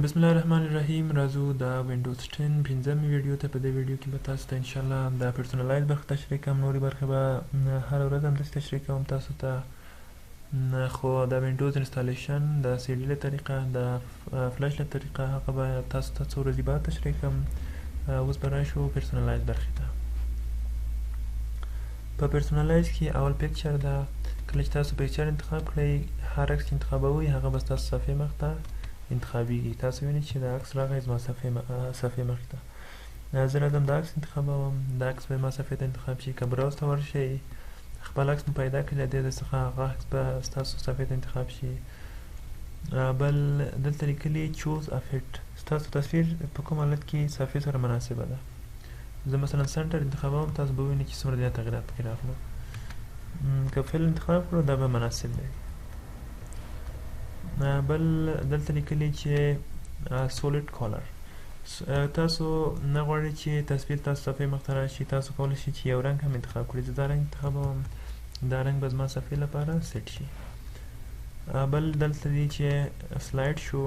بسم الله الرحمن الرحیم. راځو د وینډوز 10 پنځمې ویډیو ته. په دې ویډیو کې به تاسو ته ان شاء الله د پرسونلایز برخه تشریح کوم. نورې برخې به هر ورځ هم داسې تشریح کوم تاسو ته. خو د وینډوز انسټالیشن د سی ډي له طریقه، د فلش له طریقه، هغه به تاسو ته څو ورځې بعد تشریح کوم. اوس به راشو پرسونلایز برخې ته. په پرسونلایز کې اول پیکچر ده. کله چې تاسو پیکچر انتخاب کړئ، هر عکس چې انتخابوئ هغه به ستاسو صفحې مخ ته انتخابیږي. تاسو وینئ چې د عکس راغی زما صفحې مخې ته. زه راځم د عکس انتخابوم. د عکس به زما صفحې ته انتخاب شي. که براوز ته ورشئ، خپل عکس مو پیدا کړئ، له دې څخه هغه عکس به ستاسو صفحې ته انتخاب شي. بل دلته لیکلي چوز ا فټ، ستاسو تصویر په کوم حالت کې صفحې سره مناسبه ده. زه مثلا سنټر انتخابوم، تاسو به ووینئ چې څومره زیات تغییرات پکې راغلل. که فل انتخاب کړو دا به مناسب دی. بل دلته لیکلي چې سولید کالر، تاسو نه غواړئ چې تصویر تاسو صفحې مخ ته راشي، تاسو کولی شئ چې یو رنګ هم انتخاب کړئ. زه دا رنګ انتخابوم، دا رنګ به زما صفحې لپاره سیټ شي. بل دلته دی چې سلاید شو.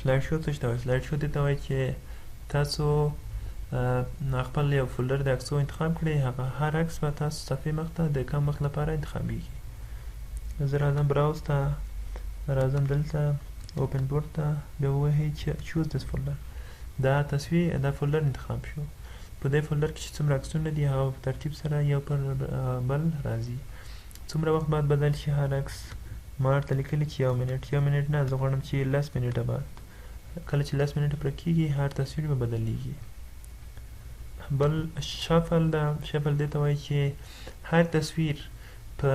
سلاید شو څه ته وایي؟ سلاید شو دې ته وایي چې تاسو خپل یو فولډر د عکسو انتخاب کړئ، هغه هر عکس به تاسو صفحې مخ ته د کم وخت لپاره انتخابیږي. زه راځم براوز ته، راځم دلته اوپن بورډ ته، بیا ووهئ چې چوز دس فولډر. دا تصویر دا فولډر انتخاب شو. په دې فولډر کې چې څومره عکسونه دي هغه په ترتیب سره یو پر بل راځي. څومره وخت بعد بدل شي هر عکس؟ ما ورته لیکلي چې 1 منټ. 1 منټ نه، زه غواړم چې 10 منټه بعد. کله چې 10 منټه پوره کېږي هر تصویر به بدلیږي. بل شافل ده. شافل دې ته وایي چې هر تصویر په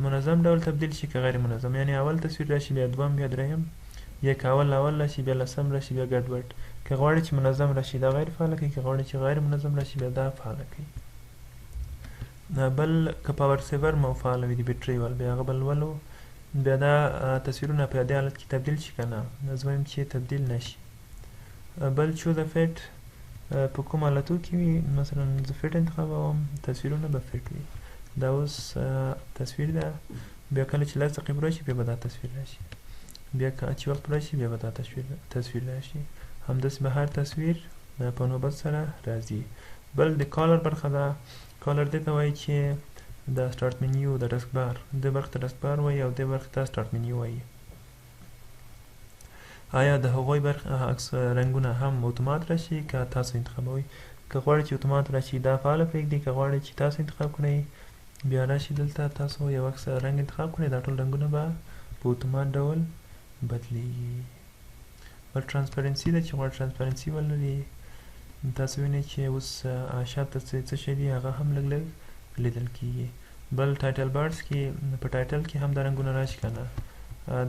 منظم ډول تبدیل شي که غیر منظم، یعنی اول تصویر راشي بیا دوم بیا دریم، یا که اول راشي بیا لسم راشي بیا ګډوډ. که غواړئ چې منظم راشي دا غیر فعاله کړئ، که غواړئ چې غیر منظم راشي بیا دا فعاله کړئ. بل که پاور سیور مو فعاله وي د بیټرۍ ول، بیا هغه بل ولو، بیا دا تصویرونه په دې حالت کې تبدیل شي که نه؟ زه وایم چې تبدیل نشي. بل چوز ا فټ په کوم حالتو کې وي؟ مثلا زه فټ انتخابوم، تصویرونه به فټ وي. دا اوس تصویر ده، بیا کله چې 10 دقیقې راشي بیا به دا تصویر راشي، بیا چې وخت راشي بیا به دا تصویر راشي. همداسې به هر تصویر په نوبت سره راځي. بل د کالر برخه ده. کالر دې ته وایي چې د سټارټ منیو، د ډسک بار، دې برخې ته ډسک بار وایي او دې برخې ته سټارټ منیو وایي. آیا د هغوی عکس رنګونه هم اتومات راشي که تاسو انتخابوئ؟ که غواړئ چې اتومات راشي دا فعاله پرېږدئ، که غواړئ چې تاسو انتخاب کړئ بیا راشي دلته تاسو یو عکس رنګ انتخاب کړئ، دا ټول رنګونه به په اتومات ډول بدلیږي. بل ترانسپرنسي ده چې غواړئ ترانسپرنسي ولري. تاسو وینئ چې اوس شاته څه شی دي هغه هم لږ لږ لیدل کېږي. بل ټایټل بارز کې په ټایټل کې هم دا رنګونه راشي که نه؟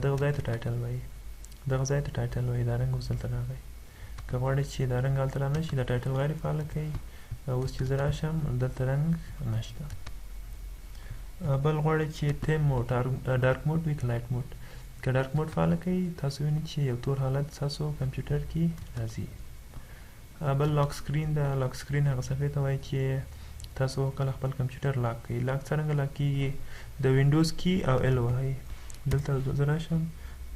دغه ځای ته ټایټل وایي، دغه ځای ته ټایټل وایي. دا رنګ اوس دلته راغی. که غواړئ چې دا رنګ هلته رانه شي، دا ټایټل غیر فعاله کړئ. اوس چې زه راشم دلته رنګ نشته. بل غواړئ چې تیم موډ ډارک موډ وي که لایټ موډ؟ که ډارک موډ فعاله کړئ تاسو وینئ چې یو تور حالت ستاسو کمپیوټر کې راځي. بل لاک سکرین ده. لاک سکرین هغه صفحې ته وایي چې تاسو کله خپل کمپیوټر لاک کړئ. لاک څرنګه لاک کېږي؟ د وینډوز کی او ال وهئ. دلته زه راشم،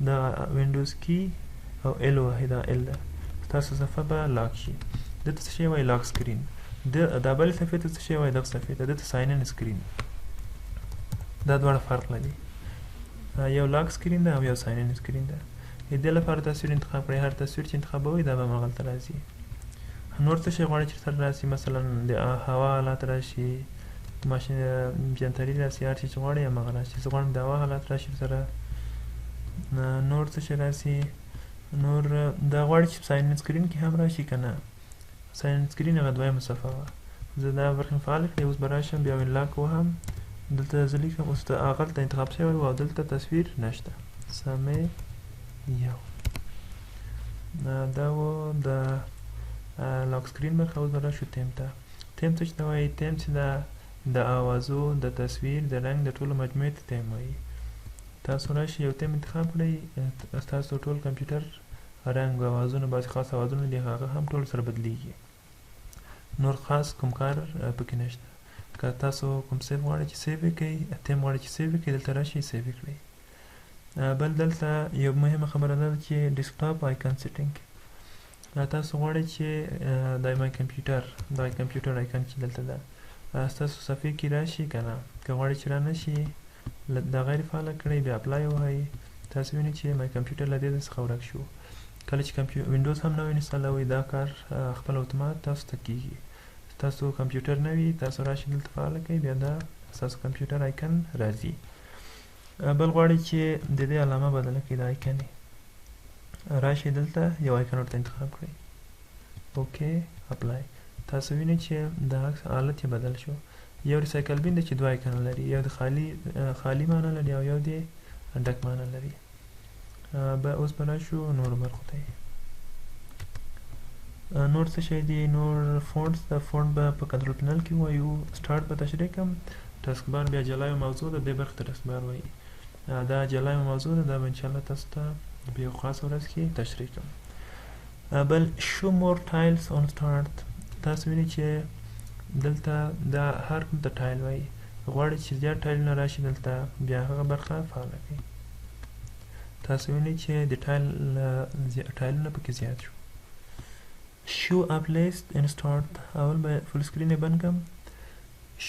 د وینډوز کی او ال وهئ، دا ال ده، ستاسو صفحه به لاک شي. دلته څه شی وایي؟ لاک سکرین. دا بلې صفحې ته څه شی وایي؟ دغه صفحې ته دلته ساین ان سکرین. دا دواړه فرق لري، یو لاک سکرین ده او یو ساین ان سکرین ده. د دې لپاره تصویر انتخاب کړئ. هر تصویر چې انتخابوئ دا به همغلته راځي. نور څه شی غواړئ چې سره راشي؟ مثلا د هوا حالات راشي، ماشین جنتري راشي، هر شي چې غواړئ همغه راشي. زه غواړم د هوا حالات راشي سره. نور څه شی راشي؟ نور دا غواړئ چې ساین ان سکرین کې هم راشي که نه؟ ساین ان سکرین هغه دویمه صفحه وه. زه دا برخې فعاله کړې. اوس به راشم بیا لاک وهم، دلته زه لیکم اوس هغلته انتخاب شوی و او دلته تصویر نشته. سمې یو دا و د لاک سکرین برخه. اوس به راشو تیم ته. تیم څه ته وایي؟ تیم چې د اوازو، د تصویر، د رنګ د ټولو مجموعې ته تیم وایي. تاسو راشئ یو تیم انتخاب کړئ، ستاسو ټول کمپیوټر رنګ او اوازونه، بعضې خاص اوازونه دي هغه هم ټول سره بدلیږي. نور خاص کوم کار پکې نشته. که تاسو کوم سیو غواړئ چې سیو یې کړئ، تیم غواړئ چې سیو یې کړئ، دلته راشئ سیو یې کړئ. بل دلته یو مهمه خبره ده چې ډیسکټاپ آیکن سیټینګ تاسو غواړئ چې د مای کمپیوټر آیکن چې دلته ده ستاسو صفحې کې راشي که نه که غواړئ چې رانه شي دا غیر فعاله کړئ بیا اپلای ووهئ تاسو وینئ چې مای کمپیوټر له دې ځای څخه ورک شو کله چې وینډوز هم نوی انسټالوئ دا کار خپل اتومات تاسو ته کیږي تاسو کمپیوټر نه وي تاسو راشئ دلته فعاله کړئ بیا دا ستاسو کمپیوټر آیکن راځي بل غواړئ چې د دې علامه بدله کړئ د آیکن راشئ دلته یو آیکن ورته انتخاب کړئ اوکې اپلای تاسو وینئ چې د عکس حالت یې بدل شو یو ریسایکل بین دی چې دوه آیکن لري یو د خالی معنی لري او یو د ډک معنی لري اوس به راشو نورو برخو ته نور څه شی دي نور فونټس د فونټ به په کنټرول پینل کې ووایو سټارټ به تشریح کړم ټاسک بار بیا جلا یو موضوع ده دې برخې ته ټاسک بار وایي دا جلا یو موضوع ده دا به انشاءالله تاسو ته په یو خاصه ورځ کې تشریح کړم بل شو مور ټایلز اون سټارټ تاسو وینئ چې دلته دا هر کوم ته ټایل وایي غواړئ چې زیات ټایلونه راشي دلته بیا هغه برخه فعاله کړئ تاسو وینئ چې د ټایلونه پکې زیات شو شو اپ لیست ان سټارټ اول به فل سکرین یې بند کړم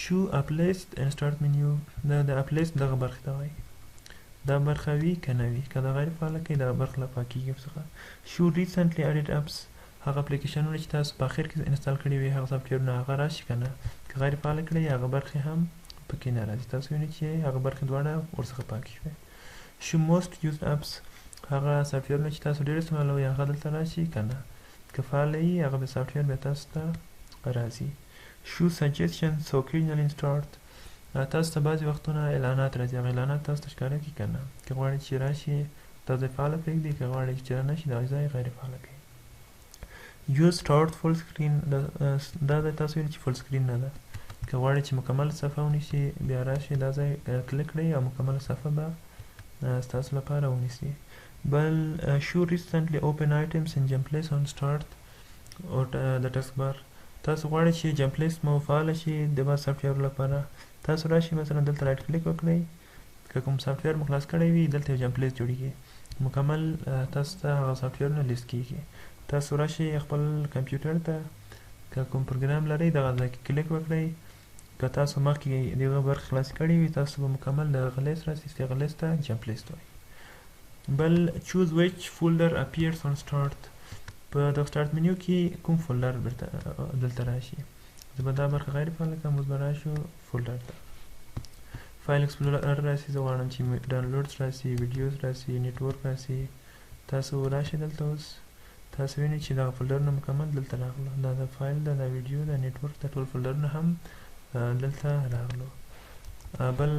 شو اپ لیست ان سټارټ منیو دا د اپ لیست دغه برخې ته وایي دا برخه وي که نه وي که دا غیر فعاله کړئ دغه برخه له پاکېږي ورڅخه شو ریسنټلی اډیټ اپس هغه اپلیکیشنونه چې تاسو په اخر کې انسټال کړي وي هغه سافټویرونه هغه راشي که نه که غیر فعاله کړئ هغه برخې هم پکې نه راځي تاسو وینئ چې هغه برخې دواړه ورڅخه پاکې شوې شو موست یوزډ اپس هغه سافټویرونه چې تاسو ډېر استعمالوئ هغه دلته راشي که نه که فعاله وي هغه به سافټویر بیا تاسو ته راځي شو سجیشنز اوکیجنل ان سټارټ تاسو ته بعضې وختونه اعلانات راځي هغه اعلانات تاسو ته ښکاره کړي که نه که غواړئ چې راشي دا ځای فعاله پرېږدئ که غواړئ چې رانه شي دا ځای غیر فعاله کړئ یوز سټارټ فول سکرین دا ځای تاسو وینئ چې فول سکرین نه ده که غواړئ چې مکمل صفحه ونیسي بیا راشي دا ځای کلیک کړئ او مکمل صفحه به ستاسو لپاره ونیسي بل شو ریسنټلی اوپن آیټمز ان جمپ لیست اون سټارټ او د ټاسک بار تاسو غواړئ چې جمپ لیست مو فعاله شي د بعض سافټویرو لپاره تاسو راشئ مثلا دلته رایټ کلیک وکړئ که کوم سافټویر مو خلاص کړی وي دلته یو جمپ لیست جوړیږي مکمل تاسو ته هغه سافټویرونه لیست کیږي تاسو راشئ خپل کمپیوټر ته که کوم پروګرام لرئ دغه ځای کې کلیک وکړئ که تاسو مخکې دغه برخې خلاصې کړې وي تاسو به مکمل دغه لیست راسي چې هغه لیست ته جمپ لیست وایي بل چوز ویچ فولډر اپیرز اون سټارټ په دغه سټارټ منیو کې کوم فولډر دلته راشي زه به دا برخه غیر فعاله کړم اوس به راشو فولډر ته فایل ایکسپلورر راسي زه غواړم چې ډاونلوډز راسي ویډیوز راسي نیټورک راسي تاسو راشئ دلته اوس تاسو وینئ چې دغه فولډرونه مکمل دلته راغلو دا د فایل ده دا ویډیو د نیټورک د ټول فولډرونه هم دلته راغلو بل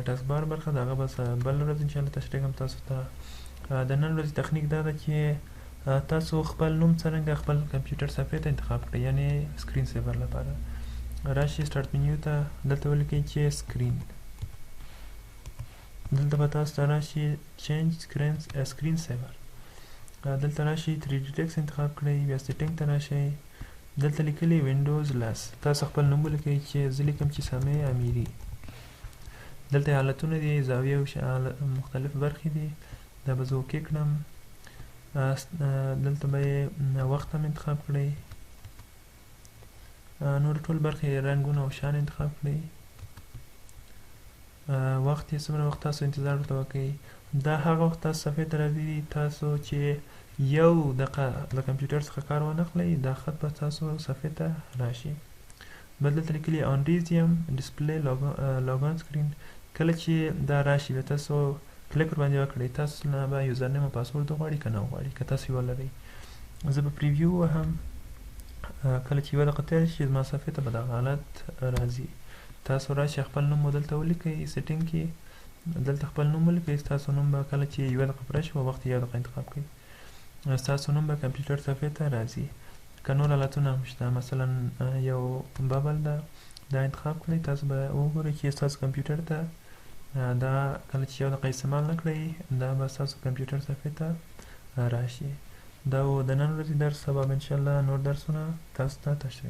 ټاسک بار برخه د هغه به بل ورځ انشاءالله تشریح کوم تاسو ته د نن ورځې تخنیک دا ده چې تاسو خپل نوم څرنګه خپل کمپیوټر صفحې ته انتخاب کړئ یعنې سکرین سیور لپاره راشئ سټارټ منیو ته دلته ولیکئ چې سکرین دلته به تاسو ته راشي چینج سکرین سیور دلته راشي 3D ټیکس انتخاب کړئ بیا سیټینګ ته راشئ دلته لیکلي وینډوز لس تاسو خپل نوم ولیکئ چې زه لیکم چې سامع امیري دلته حالتونه دي زاویه او مختلف برخې دي دا به زه اوکې کړم دلته به وخت هم انتخاب کړئ نور ټول برخې رنګونه او شان انتخاب کړئ وخت یې څومره وخت تاسو انتظار ورته وکئ دا هغه وخت تاسو صفحې ته راځي تاسو چې یو دقیقه له کمپیوټر څخه کار ونه اخلئ دا خط به تاسو صفحې ته راشي بل دلته لیکلي آن ریزیم ډسپلی لاګان سکرین کله چې دا راشي بیا تاسو کلیک ورباندې وکړئ تاسو نه به یوزرنیم او پاسورډ وغواړي که نه وغواړي که تاسو یې ولرئ زه به پریویو وهم کله چې یوه دقیقه تېره شي زما صفحې ته به دغه حالت راځي تاسو راشئ خپل نوم مو دلته ولیکئ سیټینګ کې دلته خپل نوم ولیکئ ستاسو نوم به کله چې یوه دقیقه پوره شي وخت یې یوه دقیقه انتخاب کړئ ستاسو نوم به کمپیوټر صفحې ته راځي که نور حالتونه هم شته مثلا یو ببل ده دا انتخاب کړئ تاسو به وګورئ چې ستاسو کمپیوټر ته دا کله چې یو دقیقه استعمال نه کړئ دا به ستاسو کمپیوټر صفحې ته راشي دا و د نن ورځې درس سبا به انشاءالله نور درسونه تاسو ته تشریح